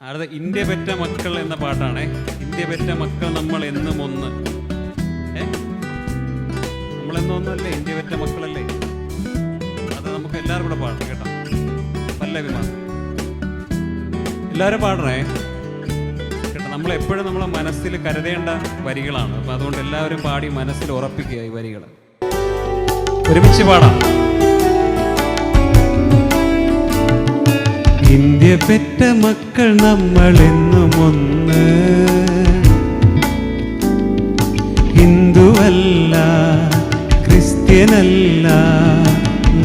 അടുത്ത ഇന്ത്യ പെറ്റ മക്കൾ എന്ന പാട്ടാണേ. ഇന്ത്യ പെറ്റ മക്കൾ നമ്മൾ എന്നും ഒന്ന്. നമ്മളെന്നും ഒന്നല്ലേ, ഇന്ത്യ പെറ്റ മക്കളല്ലേ. അത് നമുക്ക് എല്ലാവരും കൂടെ പാടണം കേട്ടോ. പല്ലവി മാത്രം എല്ലാവരും പാടണേ കേട്ടോ. നമ്മളെപ്പോഴും നമ്മളെ മനസ്സിൽ കരുതേണ്ട വരികളാണ്. അപ്പം അതുകൊണ്ട് എല്ലാവരും പാടി മനസ്സിൽ ഉറപ്പിക്കുക ഈ വരികൾ. ഒരുമിച്ച് പാടാം. ഇന്ത്യ പെറ്റ മക്കൾ നമ്മളെന്നും ഒന്ന്, ഹിന്ദുവല്ല ക്രിസ്ത്യനല്ല,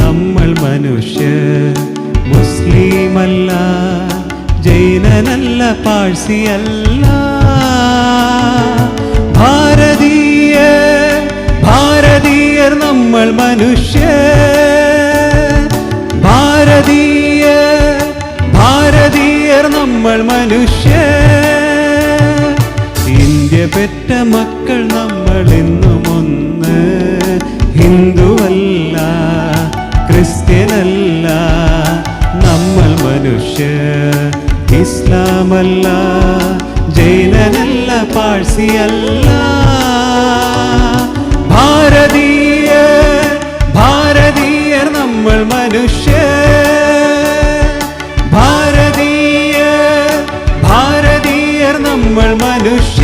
നമ്മൾ മനുഷ്യർ, മുസ്ലിമല്ല ജൈനനല്ല പാഴ്സിയല്ല, ഭാരതീയർ നമ്മൾ മനുഷ്യർ, ഭാരതീയർ നമ്മൾ മനുഷ്യർ. ഇന്ത്യ പെറ്റ മക്കൾ നമ്മളെന്നും ഒന്ന്, ഹിന്ദുവല്ല ക്രിസ്ത്യനല്ല, നമ്മൾ മനുഷ്യർ, ഇസ്ലാമല്ല ജൈനനല്ല പാഴ്സിയല്ല, ഭാരതീയർ നമ്മൾ മനുഷ്യർ, ഭാരതീയർ നമ്മൾ മനുഷ്യർ.